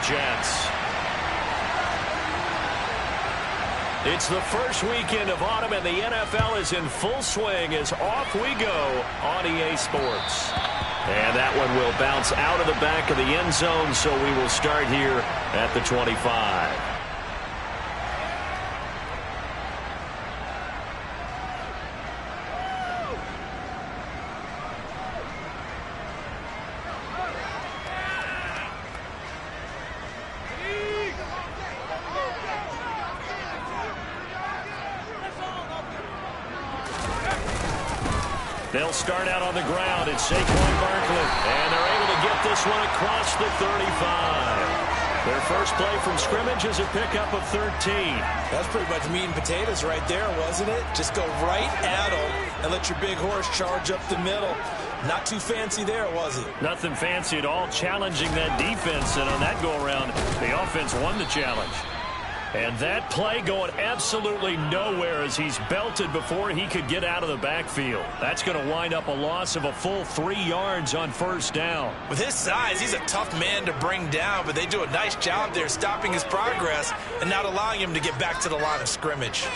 Jets. It's the first weekend of autumn, and the NFL is in full swing as off we go on EA Sports. And that one will bounce out of the back of the end zone, so we will start here at the 25. They'll start out on the ground. It's Saquon Barkley. And they're able to get this one across the 35. Their first play from scrimmage is a pickup of 13. That's pretty much meat and potatoes right there, wasn't it? Just go right at them and let your big horse charge up the middle. Not too fancy there, was it? Nothing fancy at all, challenging that defense. And on that go-around, the offense won the challenge. And that play going absolutely nowhere as he's belted before he could get out of the backfield. That's going to wind up a loss of a full 3 yards on first down. With his size, he's a tough man to bring down, but they do a nice job there stopping his progress and not allowing him to get back to the line of scrimmage.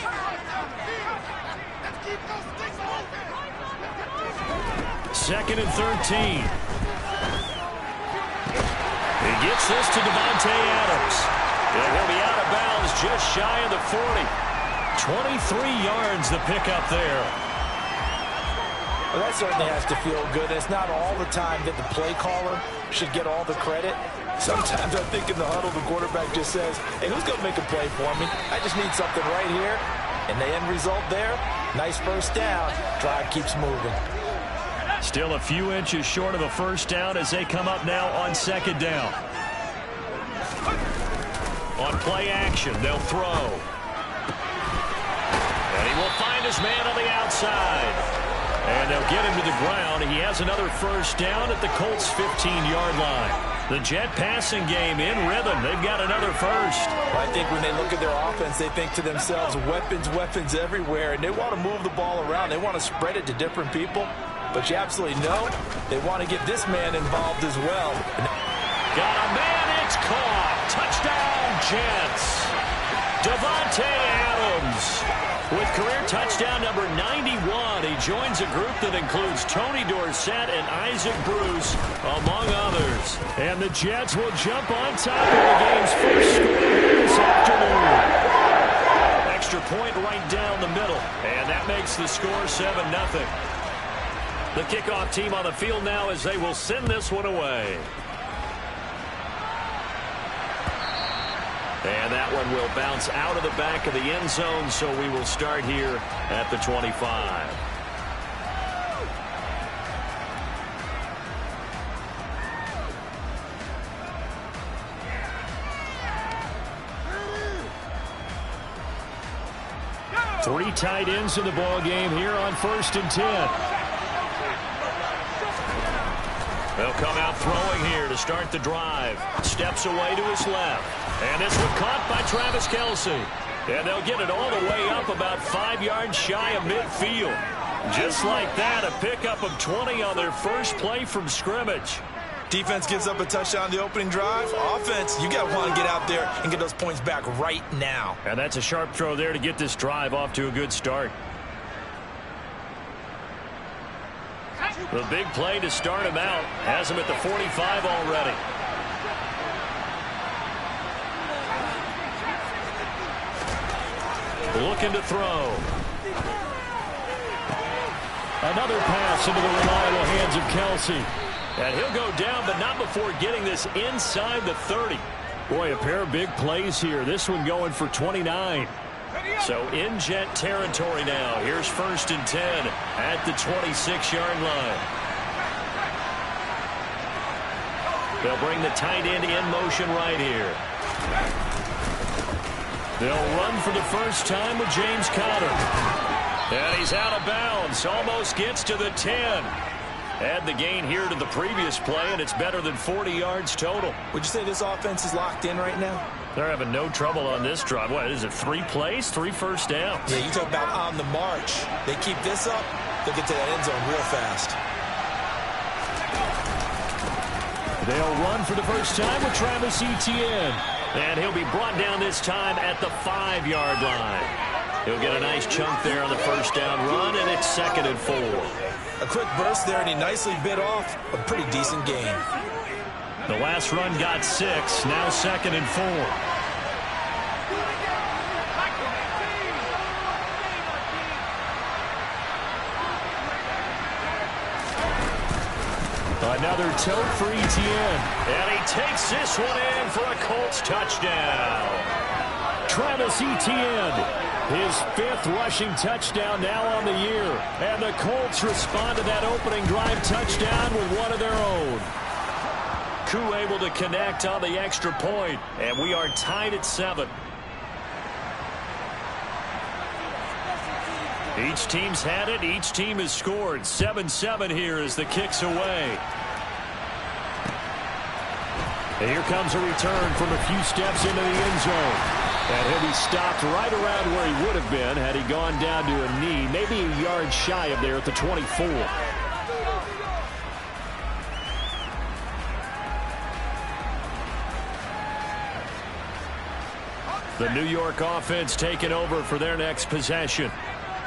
Second and 13. He gets this to Davante Adams. And he'll be out of bounds just shy of the 40. 23 yards the pickup there. Well, that certainly has to feel good. It's not all the time that the play caller should get all the credit. Sometimes I think in the huddle, the quarterback just says, hey, who's going to make a play for me? I just need something right here. And the end result there, nice first down. Drive keeps moving. Still a few inches short of a first down as they come up now on second down. On play action, they'll throw. And he will find his man on the outside. And they'll get him to the ground. He has another first down at the Colts' 15-yard line. The Jet passing game in rhythm. They've got another first. I think when they look at their offense, they think to themselves, weapons, weapons everywhere. And they want to move the ball around. They want to spread it to different people. But you absolutely know they want to get this man involved as well. Got a man, it's caught. Touchdown, Jets. Davante Adams with career touchdown number 91. He joins a group that includes Tony Dorsett and Isaac Bruce, among others. And the Jets will jump on top of the game's first score this afternoon. Extra point right down the middle, and that makes the score 7-0. The kickoff team on the field now as they will send this one away. And that one will bounce out of the back of the end zone, so we will start here at the 25. Three tight ends in the ball game here on 1st and 10. They'll come out throwing here to start the drive. Steps away to his left. And this one caught by Travis Kelce. And they'll get it all the way up about 5 yards shy of midfield. Just like that, a pickup of 20 on their first play from scrimmage. Defense gives up a touchdown the opening drive. Offense, you got to want to get out there and get those points back right now. And that's a sharp throw there to get this drive off to a good start. The big play to start him out has him at the 45 already. Looking to throw. Another pass into the reliable hands of Kelce. And he'll go down, but not before getting this inside the 30. Boy, a pair of big plays here. This one going for 29. So in Jet territory now. Here's 1st and 10 at the 26-yard line. They'll bring the tight end in motion right here. They'll run for the first time with James Conner. And he's out of bounds. Almost gets to the 10. Add the gain here to the previous play, and it's better than 40 yards total. Would you say this offense is locked in right now? They're having no trouble on this drive. What is it, 3 plays, 3 first downs? Yeah, you talk about on the march. They keep this up, they'll get to that end zone real fast. They'll run for the first time with Travis Etienne. And he'll be brought down this time at the 5-yard line. He'll get a nice chunk there on the first down run, and it's 2nd and 4. A quick burst there, and he nicely bit off a pretty decent gain. The last run got 6, now 2nd and 4. Another tote for Etienne. And he takes this one in for a Colts touchdown. Travis Etienne, his 5th rushing touchdown now on the year. And the Colts respond to that opening drive touchdown with one of their own. Koo able to connect on the extra point. And we are tied at 7. Each team's had it. Each team has scored. 7-7 here as the kick's away. And here comes a return from a few steps into the end zone. And he'll be stopped right around where he would have been had he gone down to a knee, maybe a yard shy of there at the 24. The New York offense taking over for their next possession.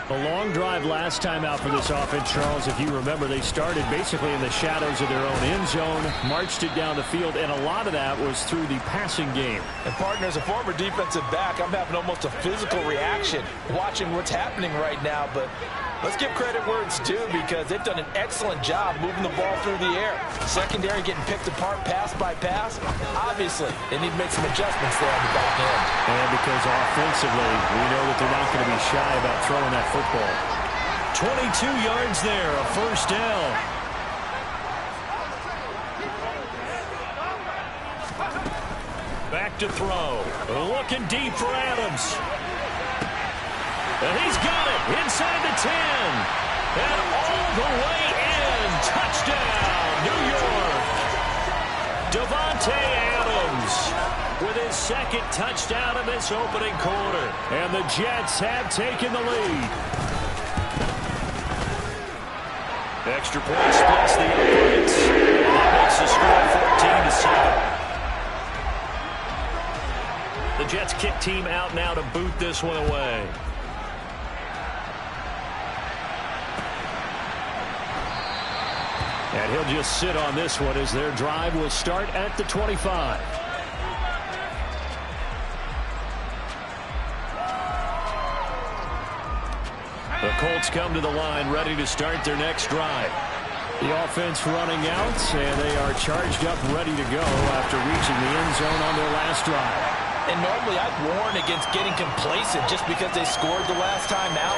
A long drive last time out for this offense, Charles. If you remember, they started basically in the shadows of their own end zone, marched it down the field, and a lot of that was through the passing game. And partner, as a former defensive back, I'm having almost a physical reaction watching what's happening right now. But let's give credit where it's due, because they've done an excellent job moving the ball through the air. Secondary getting picked apart pass by pass. Obviously, they need to make some adjustments there on the back end. And because offensively, we know that they're not going to be shy about throwing that football. 22 yards there, a first down. Back to throw. Looking deep for Adams. And he's got it inside the 10. And all the way in. Touchdown, New York. Davante Adams with his 2nd touchdown in this opening quarter. And the Jets have taken the lead. Extra point splits the uprights. That makes the score 14-7. The Jets kick team out now to boot this one away. And he'll just sit on this one as their drive will start at the 25. The Colts come to the line ready to start their next drive. The offense running out, and they are charged up ready to go after reaching the end zone on their last drive. And normally I'd warn against getting complacent just because they scored the last time out.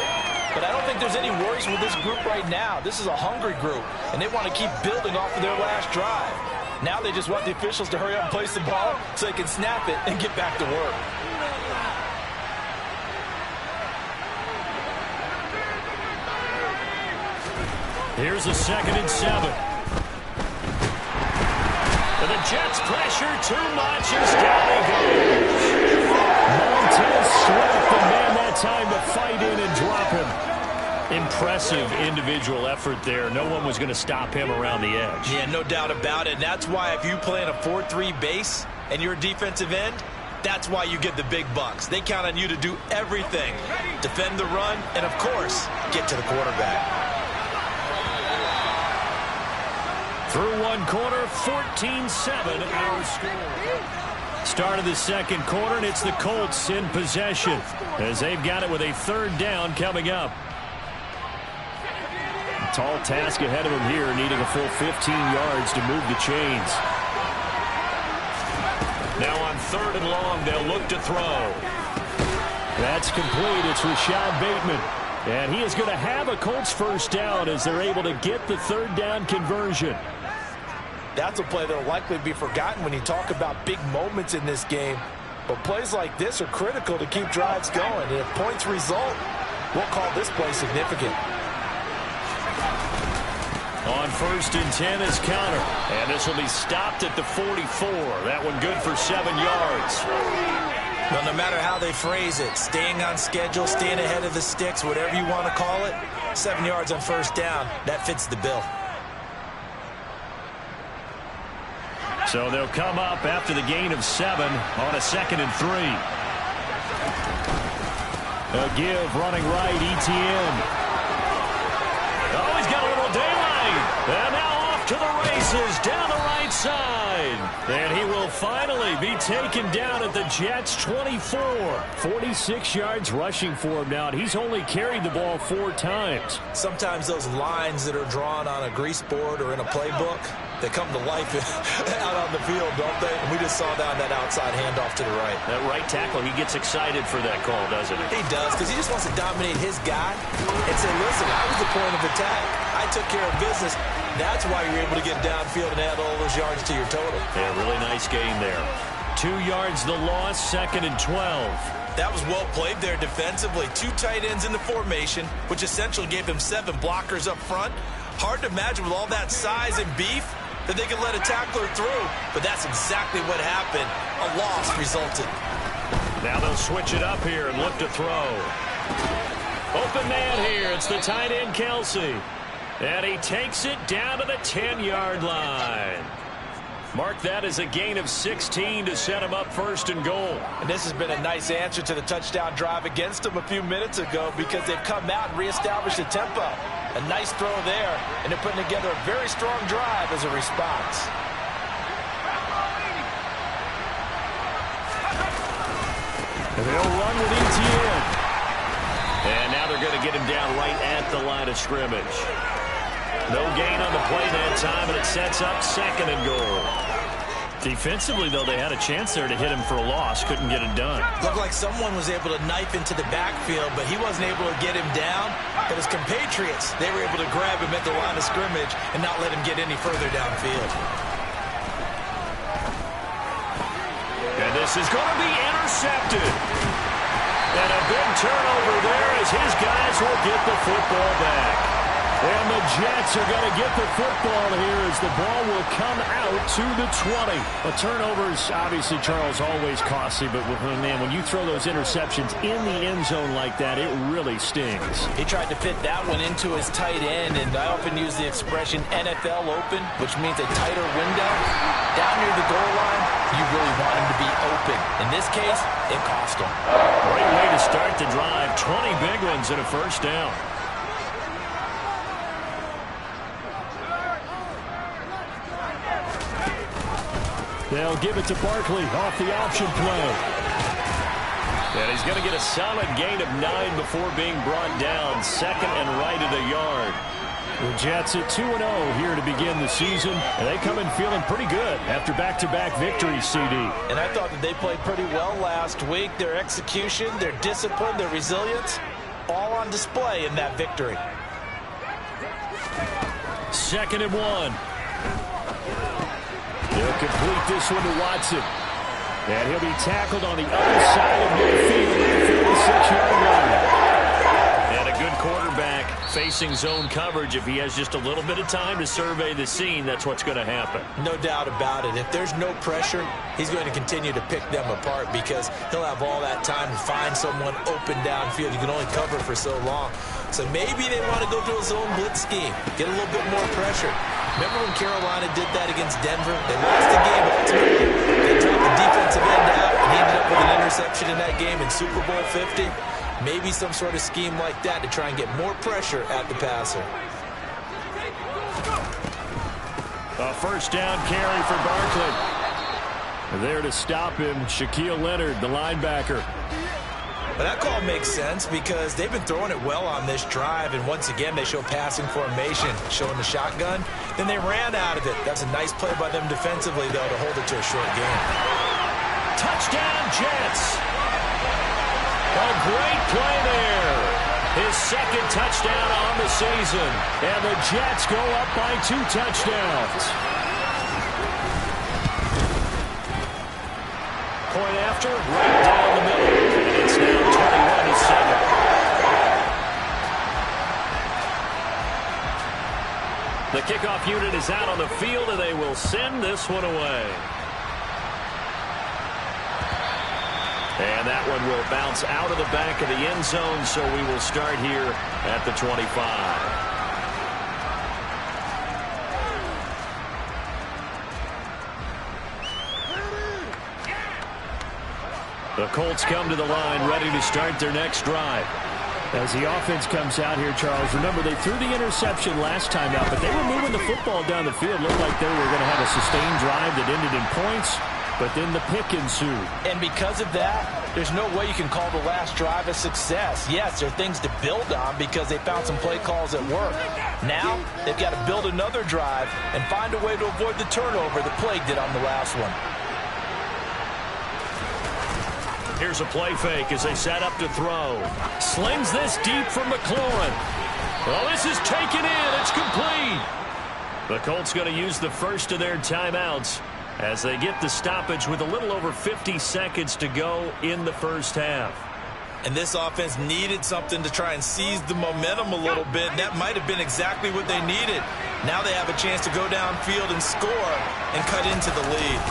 But I don't think there's any worries with this group right now. This is a hungry group, and they want to keep building off of their last drive. Now they just want the officials to hurry up and place the ball so they can snap it and get back to work. Here's a 2nd and 7. And the Jets pressure too much as down he goes. Montez Sweat, the man that time to fight in and drop him. Impressive individual effort there. No one was going to stop him around the edge. Yeah, no doubt about it. And that's why if you play in a 4-3 base and you're a defensive end, that's why you get the big bucks. They count on you to do everything. Defend the run and, of course, get to the quarterback. Through one quarter, 14-7 our score. Start of the 2nd quarter, and it's the Colts in possession as they've got it with a 3rd down coming up. A tall task ahead of them here, needing a full 15 yards to move the chains. Now on 3rd and long, they'll look to throw. That's complete. It's Rashad Bateman. And he is going to have a Colts first down as they're able to get the 3rd down conversion. That's a play that will likely be forgotten when you talk about big moments in this game. But plays like this are critical to keep drives going. And if points result, we'll call this play significant. On 1st and 10 is counter. And this will be stopped at the 44. That one good for 7 yards. Well, no matter how they phrase it, staying on schedule, staying ahead of the sticks, whatever you want to call it, 7 yards on 1st down, that fits the bill. So they'll come up after the gain of 7 on a 2nd and 3. A give running right, ETN. Oh, he's got a little daylight. And now off to the races down the right side. And he will finally be taken down at the Jets' 24. 46 yards rushing for him now. And he's only carried the ball 4 times. Sometimes those lines that are drawn on a grease board or in a playbook, they come to life out on the field, don't they? And we just saw down that outside handoff to the right. That right tackle, he gets excited for that call, doesn't he? He does, because he just wants to dominate his guy and say, listen, I was the point of attack. I took care of business. That's why you're able to get downfield and add all those yards to your total. Yeah, really nice gain there. 2 yards the loss, 2nd and 12. That was well played there defensively. 2 tight ends in the formation, which essentially gave them 7 blockers up front. Hard to imagine with all that size and beef that they could let a tackler through, but that's exactly what happened. A loss resulted. Now they'll switch it up here and look to throw. Open man here. It's the tight end, Kelsey. And he takes it down to the 10-yard line. Mark that as a gain of 16 to set him up 1st and goal. And this has been a nice answer to the touchdown drive against them a few minutes ago, because they've come out and reestablished the tempo. A nice throw there, and they're putting together a very strong drive as a response. And they'll run with ETN. And now they're going to get him down right at the line of scrimmage. No gain on the play that time, and it sets up 2nd and goal. Defensively, though, they had a chance there to hit him for a loss. Couldn't get it done. Looked like someone was able to knife into the backfield, but he wasn't able to get him down. But his compatriots, they were able to grab him at the line of scrimmage and not let him get any further downfield. And this is going to be intercepted. And a big turnover there as his guys will get the football back. And the Jets are going to get the football here as the ball will come out to the 20. A turnover is obviously, Charles, always costly, but man, when you throw those interceptions in the end zone like that, it really stings. He tried to fit that one into his tight end, and I often use the expression NFL open, which means a tighter window. Down near the goal line, you really want him to be open. In this case, it cost him. Great way to start the drive. 20 big ones and a 1st down. They'll give it to Barkley off the option play. And he's going to get a solid gain of 9 before being brought down. 2nd and right at a yard. The Jets at 2-0 here to begin the season. And they come in feeling pretty good after back-to-back victories, CD. And I thought that they played pretty well last week. Their execution, their discipline, their resilience, all on display in that victory. 2nd and 1. He'll complete this one to Watson. And he'll be tackled on the other side of midfield at the 46-yard line. And a good quarterback facing zone coverage. If he has just a little bit of time to survey the scene, that's what's going to happen. No doubt about it. If there's no pressure, he's going to continue to pick them apart, because he'll have all that time to find someone open downfield. You can only cover for so long. So maybe they want to go to a zone blitz scheme, get a little bit more pressure. Remember when Carolina did that against Denver? They lost the game ultimately. They dropped the defensive end out, and he ended up with an interception in that game in Super Bowl 50. Maybe some sort of scheme like that to try and get more pressure at the passer. A 1st down carry for Barkley. There to stop him, Shaquille Leonard, the linebacker. But that call makes sense, because they've been throwing it well on this drive, and once again they show passing formation, showing the shotgun. Then they ran out of it. That's a nice play by them defensively, though, to hold it to a short game. Touchdown, Jets! A great play there. His 2nd touchdown on the season. And the Jets go up by 2 touchdowns. Point after, right down the middle. It's now 21-7. The kickoff unit is out on the field, and they will send this one away. And that one will bounce out of the back of the end zone, so we will start here at the 25. The Colts come to the line ready to start their next drive. As the offense comes out here, Charles, remember they threw the interception last time out, but they were moving the football down the field. Looked like they were going to have a sustained drive that ended in points, but then the pick ensued. And because of that, there's no way you can call the last drive a success. Yes, there are things to build on because they found some play calls that work. Now, they've got to build another drive and find a way to avoid the turnover that plagued it on the last one. Here's a play fake as they set up to throw. Slings this deep from McLaurin. Well, this is taken in. It's complete. The Colts going to use the first of their timeouts as they get the stoppage with a little over 50 seconds to go in the first half. And this offense needed something to try and seize the momentum a little bit, and that might have been exactly what they needed. Now they have a chance to go downfield and score and cut into the lead.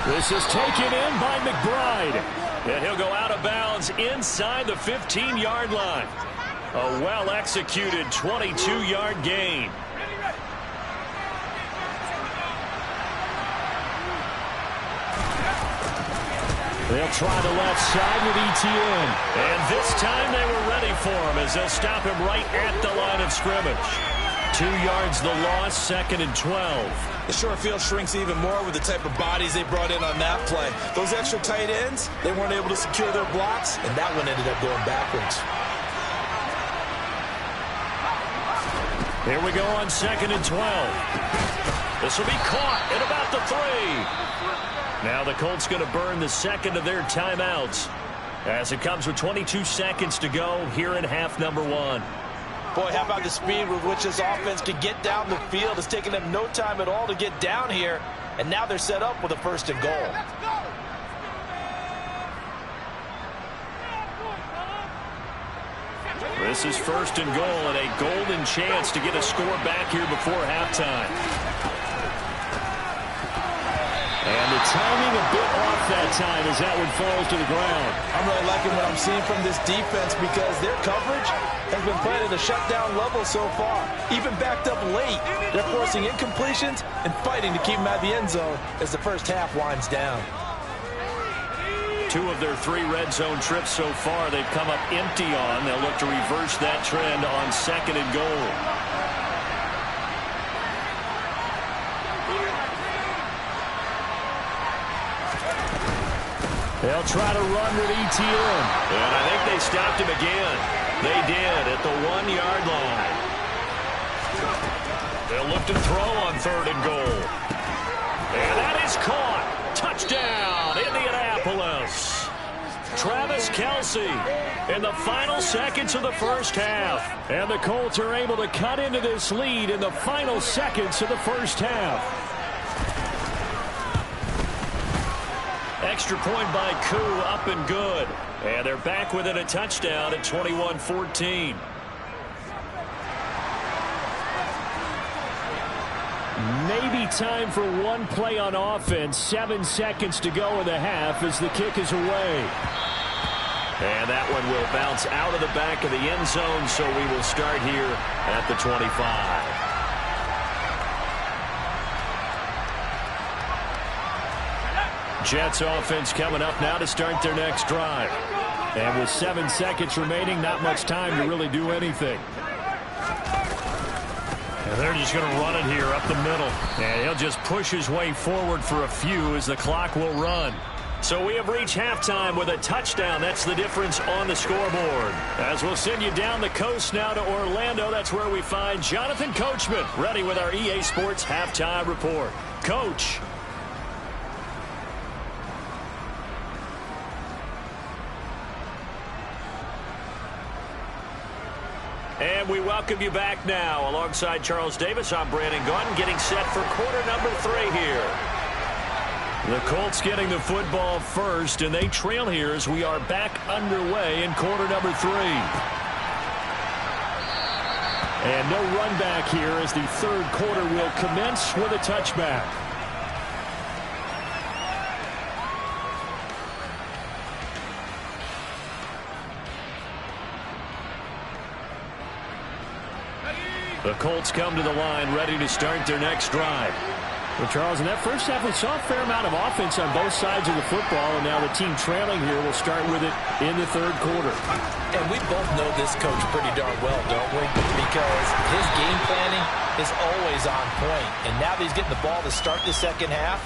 This is taken in by McBride. And he'll go out of bounds inside the 15-yard line. A well-executed 22-yard gain. They'll try the left side with ETN. And this time they were ready for him as they'll stop him right at the line of scrimmage. 2 yards the loss, 2nd and 12. The short field shrinks even more with the type of bodies they brought in on that play. Those extra tight ends, they weren't able to secure their blocks, and that one ended up going backwards. Here we go on 2nd and 12. This will be caught at about the 3. Now the Colts going to burn the second of their timeouts as it comes with 22 seconds to go here in half number 1. Boy, how about the speed with which this offense could get down the field? It's taken them no time at all to get down here, and now they're set up with a 1st and goal. This is 1st and goal and a golden chance to get a score back here before halftime. And the timing a bit off that time as that one falls to the ground. I'm really liking what I'm seeing from this defense because their coverage has been playing at a shutdown level so far. Even backed up late, they're forcing incompletions and fighting to keep them out of the end zone as the first half winds down. 2 of their 3 red zone trips so far they've come up empty on. They'll look to reverse that trend on 2nd and goal. They'll try to run with ETN. And I think they stopped him again. They did at the 1-yard line. They'll look to throw on 3rd and goal. And that is caught. Touchdown, Indianapolis. Travis Kelce in the final seconds of the first half. And the Colts are able to cut into this lead in the final seconds of the first half. Extra point by Koo, up and good. And they're back within a touchdown at 21-14. Maybe time for one play on offense. 7 seconds to go in the half as the kick is away. And that one will bounce out of the back of the end zone, so we will start here at the 25. Jets offense coming up now to start their next drive. And with 7 seconds remaining, not much time to really do anything. And they're just going to run it here up the middle. And he'll just push his way forward for a few as the clock will run. So we have reached halftime with a touchdown. That's the difference on the scoreboard. As we'll send you down the coast now to Orlando, that's where we find Jonathan Coachman ready with our EA Sports Halftime Report. Coach. And we welcome you back now. Alongside Charles Davis, I'm Brandon Gaudin, getting set for quarter number 3 here. The Colts getting the football first, and they trail here as we are back underway in quarter number 3. And no run back here as the 3rd quarter will commence with a touchback. The Colts come to the line ready to start their next drive. Well, Charles, in that first half, we saw a fair amount of offense on both sides of the football, and now the team trailing here will start with it in the third quarter. And we both know this coach pretty darn well, don't we? Because his game planning is always on point. And now that he's getting the ball to start the second half,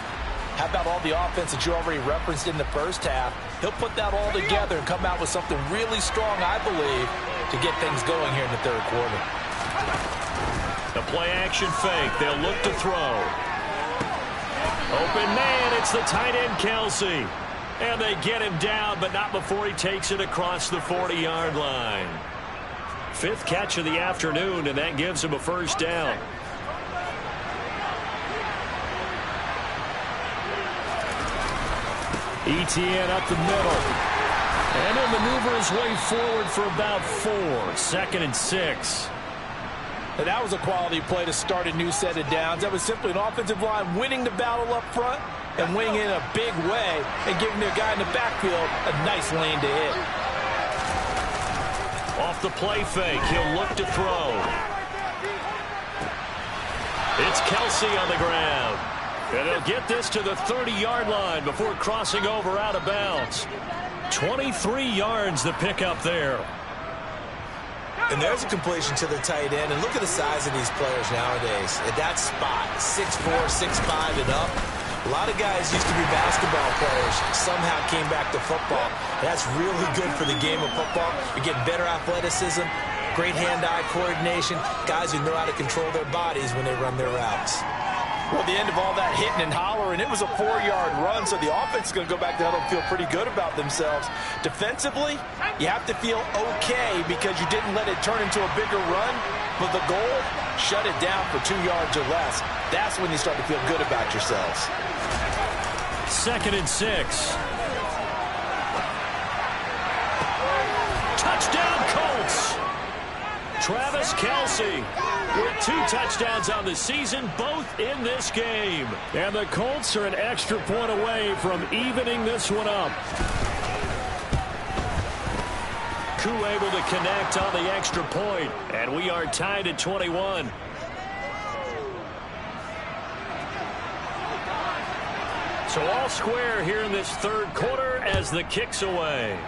how about all the offense that you already referenced in the first half? He'll put that all together and come out with something really strong, I believe, to get things going here in the third quarter. The play-action fake. They'll look to throw. Open man, it's the tight end, Kelsey. And they get him down, but not before he takes it across the 40-yard line. Fifth catch of the afternoon, and that gives him a first down. Etienne up the middle. And he'll maneuver his way forward for about 4. 2nd and 6. And that was a quality play to start a new set of downs. That was simply an offensive line winning the battle up front and winning in a big way and giving their guy in the backfield a nice lane to hit. Off the play fake, he'll look to throw. It's Kelsey on the ground. And he'll get this to the 30-yard line before crossing over out of bounds. 23 yards the pickup there. And there's a completion to the tight end. And look at the size of these players nowadays. At that spot, 6'4", 6'5", and up. A lot of guys used to be basketball players, somehow came back to football. That's really good for the game of football. You're getting better athleticism, great hand-eye coordination, guys who know how to control their bodies when they run their routes. Well, the end of all that hitting and hollering, it was a 4-yard run, so the offense is going to go back to huddle and feel pretty good about themselves. Defensively, you have to feel okay because you didn't let it turn into a bigger run, but the goal, shut it down for 2 yards or less. That's when you start to feel good about yourselves. 2nd and 6. Touchdown, Colts! Travis Kelsey with 2 touchdowns on the season, both in this game. And the Colts are an extra point away from evening this one up. Koo able to connect on the extra point, and we are tied at 21. So all square here in this third quarter as the kick's away.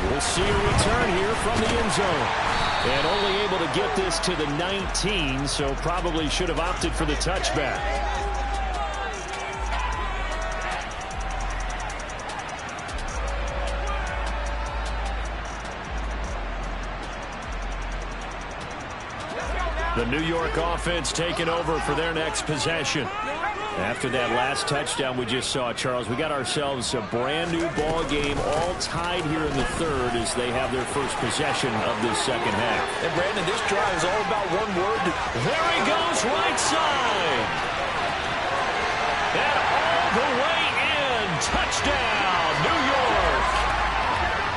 We'll see a return here from the end zone. And only able to get this to the 19, so probably should have opted for the touchback. The New York offense taking over for their next possession. After that last touchdown we just saw, Charles, we got ourselves a brand new ball game, all tied here in the third as they have their first possession of this second half. And Brandon, this drive is all about one word. There he goes, right side. And all the way in. Touchdown, New York.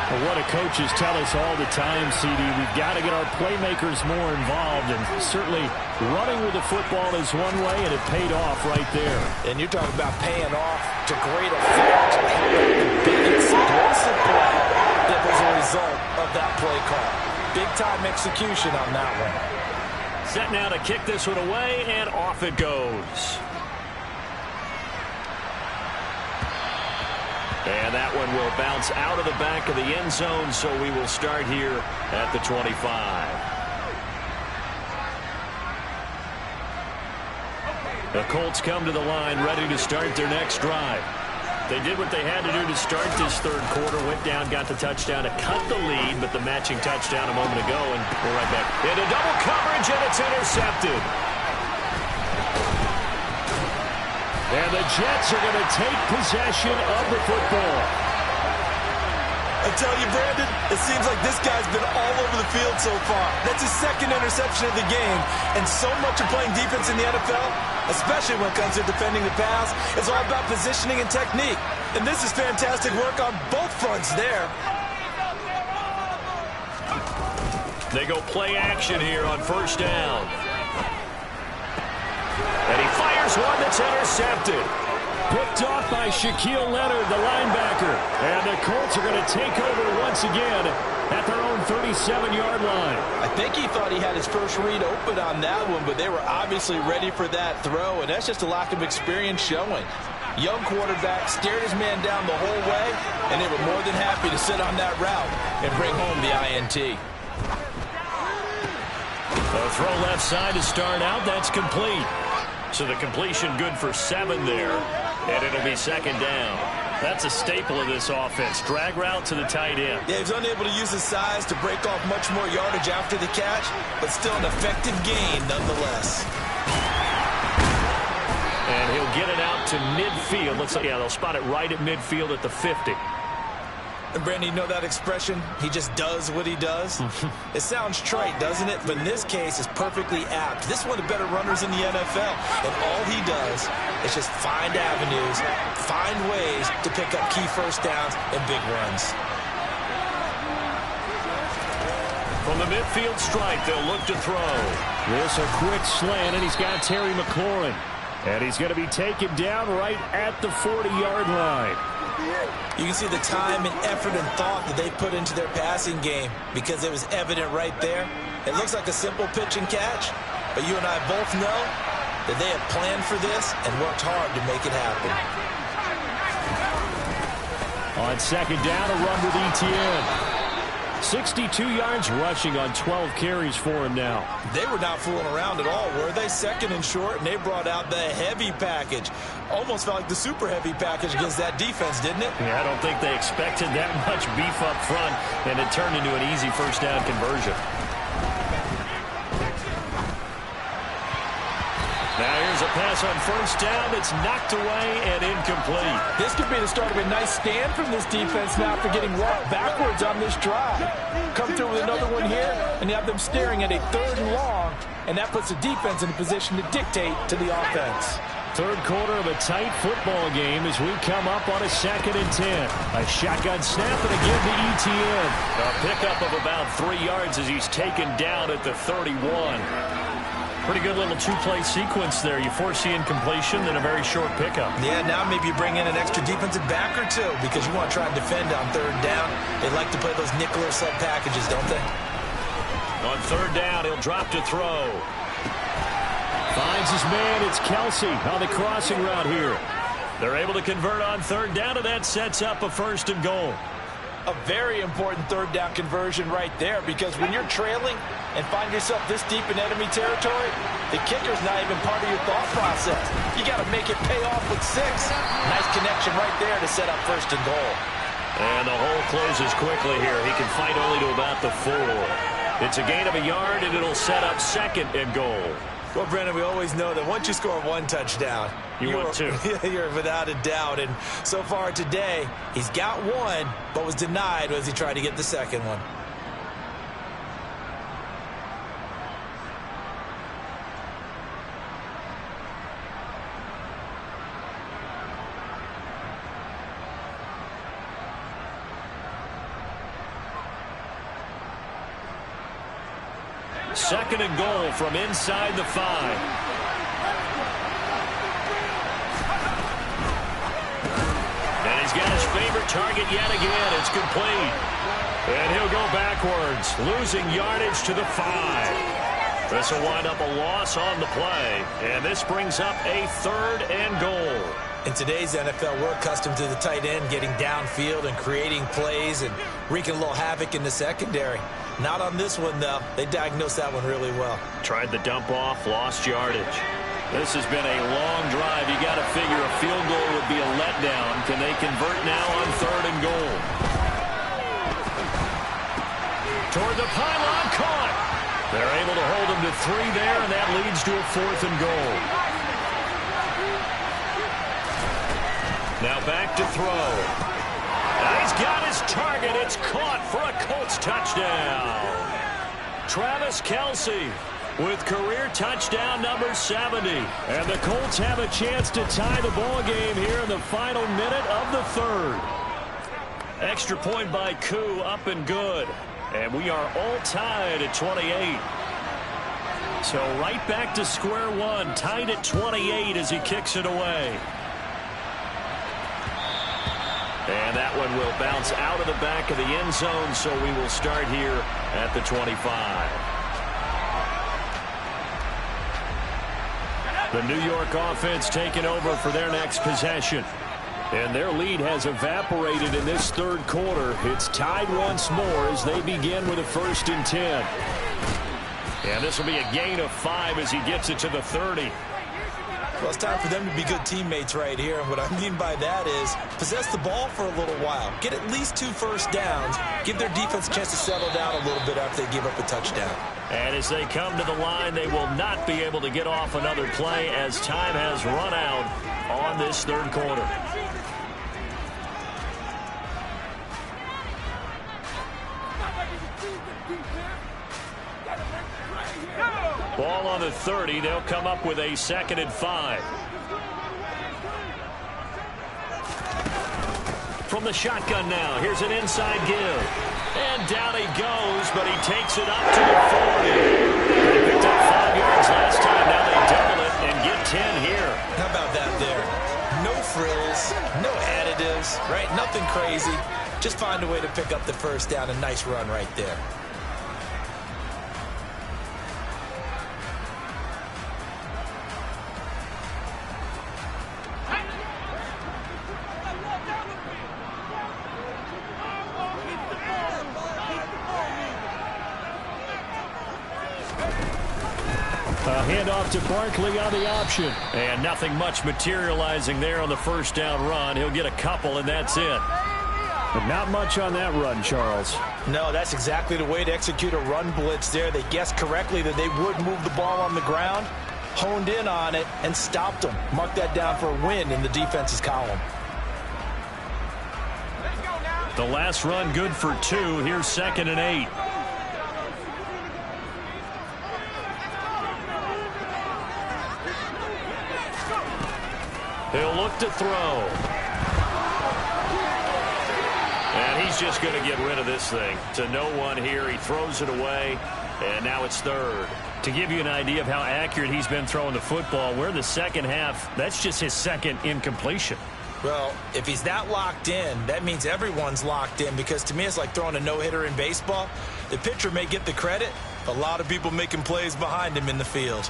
Well, what do coaches tell us all the time, CD? We've got to get our playmakers more involved, and certainly running with the football is one way, and it paid off right there. And you're talking about paying off to great effect. The big explosive play that was a result of that play call. Big-time execution on that one. Set now to kick this one away, and off it goes. And that one will bounce out of the back of the end zone, so we will start here at the 25. The Colts come to the line ready to start their next drive. They did what they had to do to start this third quarter, went down, got the touchdown to cut the lead, but the matching touchdown a moment ago, and we're right back. Into double coverage, and it's intercepted. And the Jets are going to take possession of the football. I tell you, Brandon, it seems like this guy's been all over the field so far. That's his second interception of the game. And so much of playing defense in the NFL, especially when it comes to defending the pass, is all about positioning and technique. And this is fantastic work on both fronts there. They go play action here on first down. And he fires one that's intercepted. Picked off by Shaquille Leonard, the linebacker. And the Colts are going to take over once again at their own 37-yard line. I think he thought he had his first read open on that one, but they were obviously ready for that throw, and that's just a lack of experience showing. Young quarterback stared his man down the whole way, and they were more than happy to sit on that route and bring home the INT. A throw left side to start out. That's complete. So the completion good for 7 there, and it'll be second down. That's a staple of this offense. Drag route to the tight end. Yeah, he was unable to use his size to break off much more yardage after the catch, but still an effective gain nonetheless. And he'll get it out to midfield. Let's say, yeah, they'll spot it right at midfield at the 50. And Brandon, you know that expression? He just does what he does. It sounds trite, doesn't it? But in this case, it's perfectly apt. This is one of the better runners in the NFL. And all he does is just find avenues, find ways to pick up key first downs and big runs. From the midfield stripe, they'll look to throw. This a quick slant, and he's got Terry McLaurin. And he's going to be taken down right at the 40-yard line. You can see the time and effort and thought that they put into their passing game because it was evident right there. It looks like a simple pitch and catch, but you and I both know that they have planned for this and worked hard to make it happen. On second down, a run with ETN. 62 yards rushing on 12 carries for him now. They were not fooling around at all, were they? Second and short, and they brought out the heavy package. Almost felt like the super heavy package against that defense, didn't it? Yeah, I don't think they expected that much beef up front, and it turned into an easy first down conversion. Now here's a pass on first down that's knocked away and incomplete. This could be the start of a nice stand from this defense now after getting walked backwards on this drive. Come through with another one here, and you have them staring at a 3rd and long, and that puts the defense in a position to dictate to the offense. Third quarter of a tight football game as we come up on a 2nd and 10. A shotgun snap and again to ETN. A pickup of about 3 yards as he's taken down at the 31. Pretty good little 2-play sequence there. You force the incompletion, then a very short pickup. Yeah, now maybe you bring in an extra defensive back or two because you want to try and defend on 3rd down. They like to play those nickel or sub packages, don't they? On 3rd down, he'll drop to throw. Finds his man. It's Kelsey on the crossing route here. They're able to convert on 3rd down, and that sets up a 1st and goal. A very important 3rd down conversion right there because when you're trailing and find yourself this deep in enemy territory, the kicker's not even part of your thought process. You got to make it pay off with 6. Nice connection right there to set up 1st and goal. And the hole closes quickly here. He can fight only to about the 4. It's a gain of a yard, and it'll set up 2nd and goal. Well, Brendan, we always know that once you score 1 touchdown, want 2. You're without a doubt. And so far today, he's got 1, but was denied as he tried to get the 2nd one. Second and goal from inside the 5. And he's got his favorite target yet again. It's complete. And he'll go backwards, losing yardage to the 5. This will wind up a loss on the play. And this brings up a 3rd and goal. In today's NFL, we're accustomed to the tight end getting downfield and creating plays and wreaking a little havoc in the secondary. Not on this one, though. They diagnosed that one really well. Tried the dump off, lost yardage. This has been a long drive. You got to figure a field goal would be a letdown. Can they convert now on 3rd and goal? Toward the pylon, caught. They're able to hold him to 3 there, and that leads to a 4th and goal. Now back to throw. He's got his target. It's caught for a Colts touchdown. Travis Kelce with career touchdown number 70. And the Colts have a chance to tie the ball game here in the final minute of the 3rd. Extra point by Koo, up and good. And we are all tied at 28. So right back to square one, tied at 28 as he kicks it away. And that one will bounce out of the back of the end zone, so we will start here at the 25. The New York offense taking over for their next possession. And their lead has evaporated in this third quarter. It's tied once more as they begin with a 1st and 10. And this will be a gain of 5 as he gets it to the 30. Well, it's time for them to be good teammates right here. And what I mean by that is possess the ball for a little while. Get at least 2 first downs. Give their defense a chance to settle down a little bit after they give up a touchdown. And as they come to the line, they will not be able to get off another play as time has run out on this third quarter. Ball on the 30. They'll come up with a 2nd and 5. From the shotgun now. Here's an inside give. And down he goes, but he takes it up to the 40. They picked up 5 yards last time. Now they double it and get 10 here. How about that there? No frills, no additives, right? Nothing crazy. Just find a way to pick up the first down. A nice run right there. Handoff to Barkley on the option. And nothing much materializing there on the first down run. He'll get a couple, and that's it. But not much on that run, Charles. No, that's exactly the way to execute a run blitz there. They guessed correctly that they would move the ball on the ground, honed in on it, and stopped them. Mark that down for a win in the defense's column. The last run good for 2. Here's 2nd and 8. He'll look to throw. And he's just going to get rid of this thing. To no one here. He throws it away. And now it's 3rd. To give you an idea of how accurate he's been throwing the football, we're in the second half. That's just his 2nd incompletion. Well, if he's that locked in, that means everyone's locked in, because to me it's like throwing a no-hitter in baseball. The pitcher may get the credit, but a lot of people making plays behind him in the field.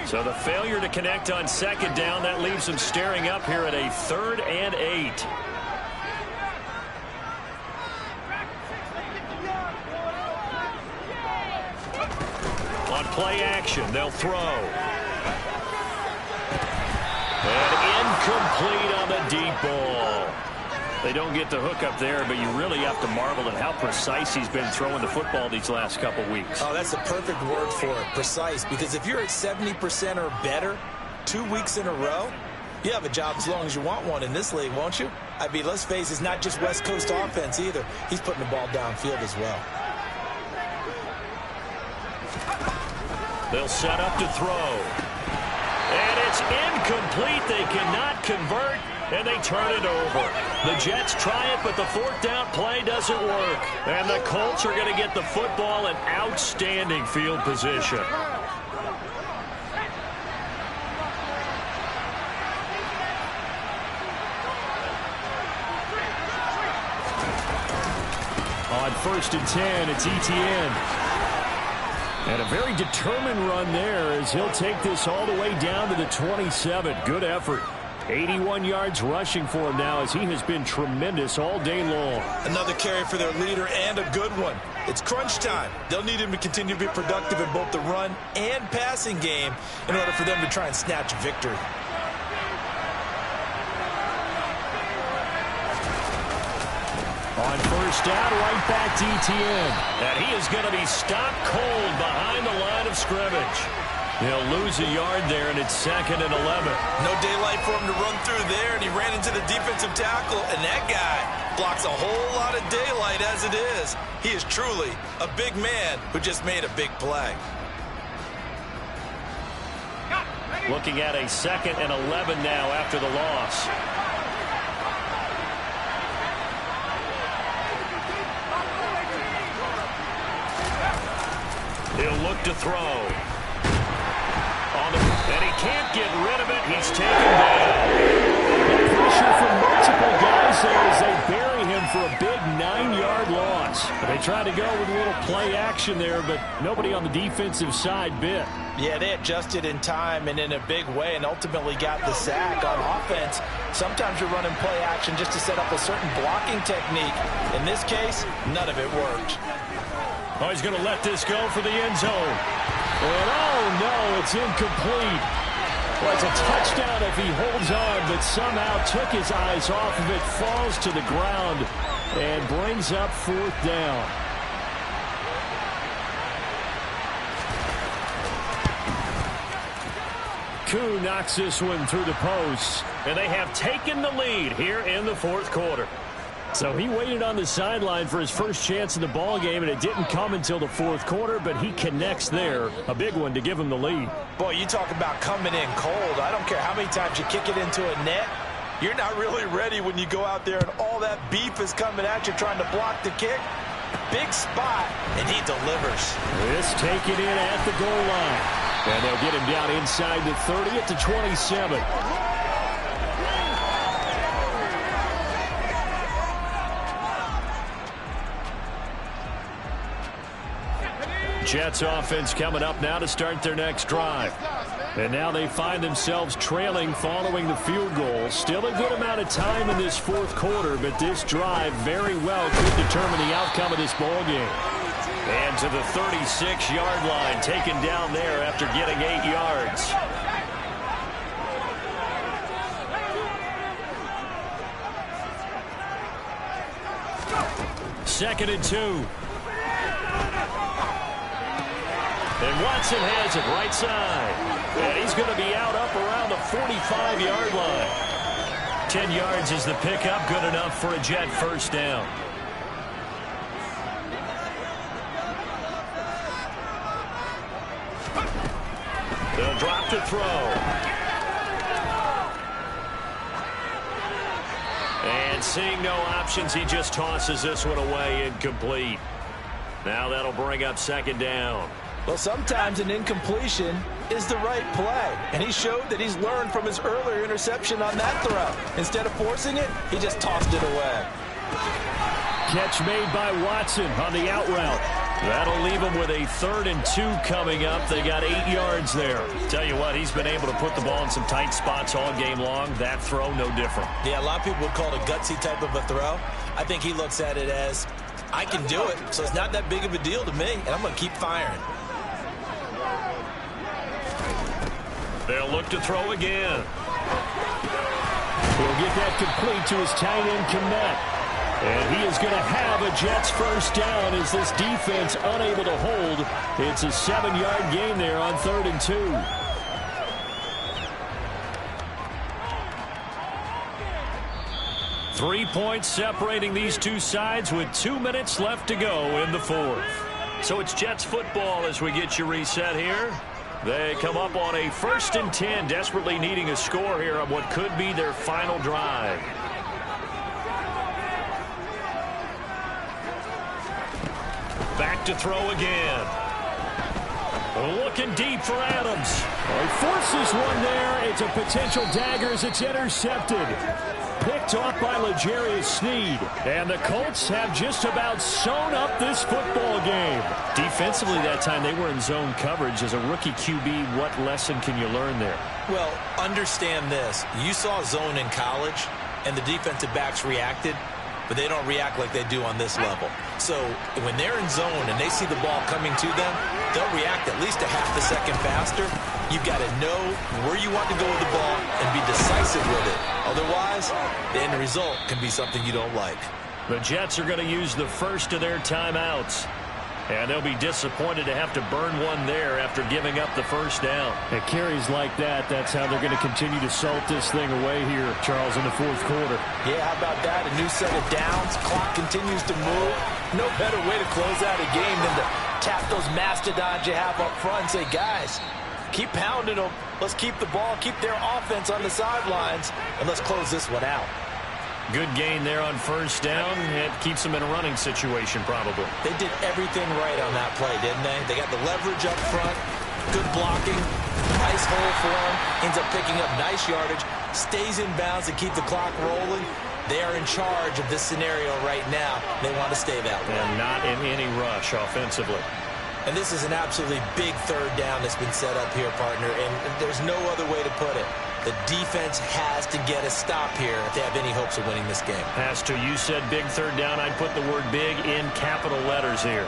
So the failure to connect on 2nd down, that leaves him staring up here at a 3rd and 8. On play action, they'll throw. And incomplete on the deep ball. They don't get the hook up there, but you really have to marvel at how precise he's been throwing the football these last couple weeks. Oh, that's the perfect word for it, precise, because if you're at 70% or better 2 weeks in a row, you have a job as long as you want one in this league, won't you? I mean, let's face it, it's not just West Coast offense either. He's putting the ball downfield as well. They'll set up to throw. And it's incomplete. They cannot convert, and they turn it over. The Jets try it, but the 4th down play doesn't work. And the Colts are going to get the football in outstanding field position. On 1st and 10, it's Etienne. And a very determined run there as he'll take this all the way down to the 27. Good effort. 81 yards rushing for him now as he has been tremendous all day long. Another carry for their leader and a good one. It's crunch time. They'll need him to continue to be productive in both the run and passing game in order for them to try and snatch a victory. On 1st down, right back to Etienne. And he is going to be stopped cold behind the line of scrimmage. He'll lose a yard there, and it's 2nd and 11. No daylight for him to run through there, and he ran into the defensive tackle, and that guy blocks a whole lot of daylight as it is. He is truly a big man who just made a big play. Looking at a 2nd and 11 now after the loss. He'll look to throw. On the And he can't get rid of it. He's taken down. Pressure from multiple guys there as they bury him for a big 9-yard loss. They tried to go with a little play action there, but nobody on the defensive side bit. Yeah, they adjusted in time and in a big way and ultimately got the sack. On offense, sometimes you're running play action just to set up a certain blocking technique. In this case, none of it worked. Oh, he's going to let this go for the end zone. And oh no, it's incomplete. Well, it's a touchdown if he holds on, but somehow took his eyes off of it, falls to the ground, and brings up 4th down. Koo knocks this one through the post. And they have taken the lead here in the 4th quarter. So he waited on the sideline for his first chance in the ball game, and it didn't come until the 4th quarter, but he connects there. A big one to give him the lead. Boy, you talk about coming in cold. I don't care how many times you kick it into a net. You're not really ready when you go out there and all that beef is coming at you trying to block the kick. Big spot, and he delivers. This taken in at the goal line. And they'll get him down inside the 30 at the 27. Jets offense coming up now to start their next drive. And now they find themselves trailing following the field goal. Still a good amount of time in this 4th quarter, but this drive very well could determine the outcome of this ball game. And to the 36-yard line, taken down there after getting 8 yards. Second and 2. And Watson has it right side. And he's going to be out up around the 45-yard line. 10 yards is the pickup, good enough for a Jet first down. They'll drop to throw. And seeing no options, he just tosses this one away incomplete. Now that'll bring up second down. Well, sometimes an incompletion is the right play, and he showed that he's learned from his earlier interception on that throw. Instead of forcing it, he just tossed it away. Catch made by Watson on the out route. That'll leave him with a 3rd and 2 coming up. They got 8 yards there. Tell you what, he's been able to put the ball in some tight spots all game long. That throw, no different. Yeah, a lot of people would call it a gutsy type of a throw. I think he looks at it as, I can do it, so it's not that big of a deal to me, and I'm going to keep firing. They'll look to throw again. He'll get that complete to his tight end, Kmet. And he is going to have a Jets first down as this defense unable to hold. It's a 7-yard gain there on 3rd and 2. Three points separating these two sides with 2 minutes left to go in the 4th. So it's Jets football as we get you reset here. They come up on a 1st and 10, desperately needing a score here on what could be their final drive. Back to throw again. Looking deep for Adams. He forces one there. It's a potential dagger as it's intercepted. Picked off by L'Jarius Sneed. And the Colts have just about sewn up this football game. Defensively that time they were in zone coverage. As a rookie QB, what lesson can you learn there? Well, understand this. You saw zone in college, and the defensive backs reacted, but they don't react like they do on this level. So when they're in zone and they see the ball coming to them, they'll react at least a half a second faster. You've got to know where you want to go with the ball and be decisive with it. Otherwise, the end result can be something you don't like. The Jets are going to use the first of their timeouts. And they'll be disappointed to have to burn one there after giving up the first down. It carries like that. That's how they're going to continue to salt this thing away here, Charles, in the 4th quarter. Yeah, how about that? A new set of downs. Clock continues to move. No better way to close out a game than to tap those mastodons you have up front and say, guys, keep pounding them. Let's keep the ball, keep their offense on the sidelines, and let's close this one out. Good gain there on first down. It keeps them in a running situation, probably. They did everything right on that play, didn't they? They got the leverage up front. Good blocking. Nice hole for him. Ends up picking up nice yardage. Stays in bounds to keep the clock rolling. They are in charge of this scenario right now. They want to stay that way. And not in any rush offensively. And this is an absolutely big third down that's been set up here, partner. And there's no other way to put it. The defense has to get a stop here if they have any hopes of winning this game. Has to. You said big third down. I'd put the word big in capital letters here.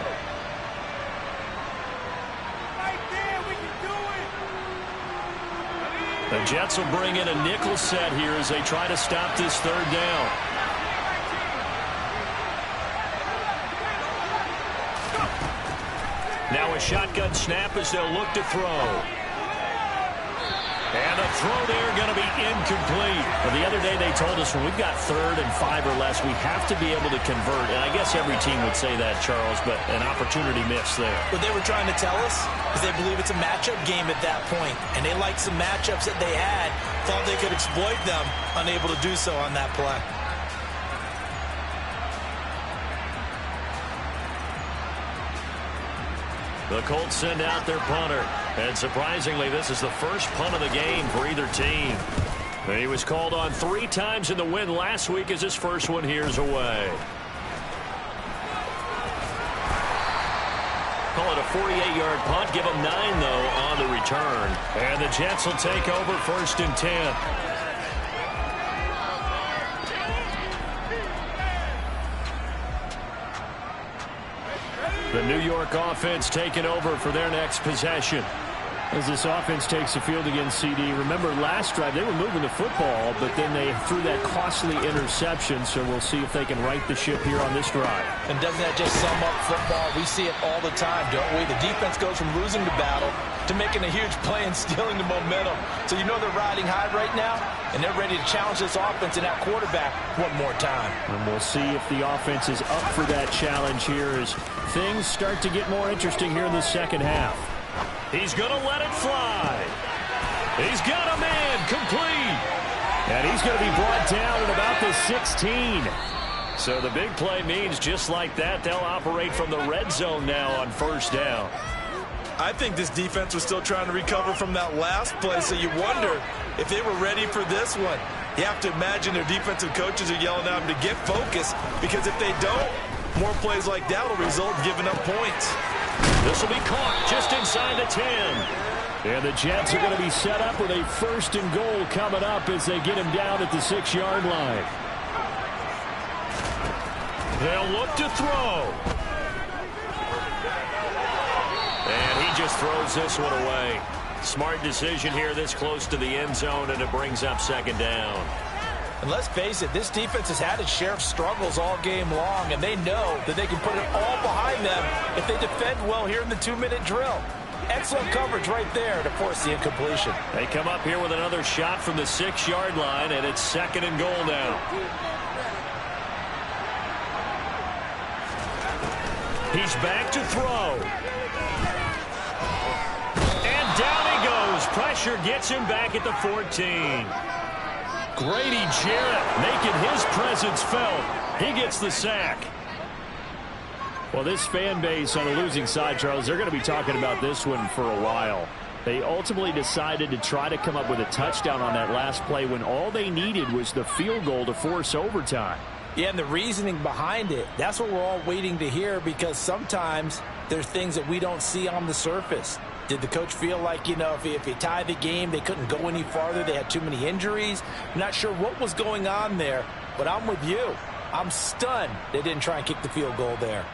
The Jets will bring in a nickel set here as they try to stop this third down. Now a shotgun snap as they'll look to throw. And a throw there going to be incomplete. Well, the other day they told us when we've got 3rd and 5 or less, we have to be able to convert. And I guess every team would say that, Charles, but an opportunity missed there. What they were trying to tell us is they believe it's a matchup game at that point. And they liked some matchups that they had, thought they could exploit them, unable to do so on that play. The Colts send out their punter. And surprisingly, this is the first punt of the game for either team. He was called on 3 times in the win last week as his first one here's away. Call it a 48-yard punt. Give him 9, though, on the return. And the Jets will take over 1st and 10. The New York offense taking over for their next possession. As this offense takes the field against CD, remember last drive they were moving the football, but then they threw that costly interception, so we'll see if they can right the ship here on this drive. And doesn't that just sum up football? We see it all the time, don't we? The defense goes from losing the battle to making a huge play and stealing the momentum. So you know they're riding high right now, and they're ready to challenge this offense and that quarterback one more time. And we'll see if the offense is up for that challenge here as things start to get more interesting here in the second half. He's going to let it fly. He's got a man complete. And he's going to be brought down at about the 16. So the big play means just like that, they'll operate from the red zone now on 1st down. I think this defense was still trying to recover from that last play, so you wonder if they were ready for this one. You have to imagine their defensive coaches are yelling at them to get focused, because if they don't, more plays like that will result in giving up points. This will be caught just inside the 10. And the Jets are going to be set up with a 1st and goal coming up as they get him down at the 6-yard line. They'll look to throw. And he just throws this one away. Smart decision here this close to the end zone, and it brings up 2nd down. And let's face it, this defense has had its share of struggles all game long, and they know that they can put it all behind them if they defend well here in the 2-minute drill. Excellent coverage right there to force the incompletion. They come up here with another shot from the 6-yard line, and it's 2nd and goal now. He's back to throw. And down he goes. Pressure gets him back at the 14. Grady Jarrett making his presence felt. He gets the sack. Well, this fan base on the losing side, Charles, they're going to be talking about this one for a while. They ultimately decided to try to come up with a touchdown on that last play when all they needed was the field goal to force overtime. Yeah, and the reasoning behind it, that's what we're all waiting to hear, because sometimes there's things that we don't see on the surface. Did the coach feel like, you know, if he tied the game, they couldn't go any farther? They had too many injuries. I'm not sure what was going on there, but I'm with you. I'm stunned they didn't try and kick the field goal there.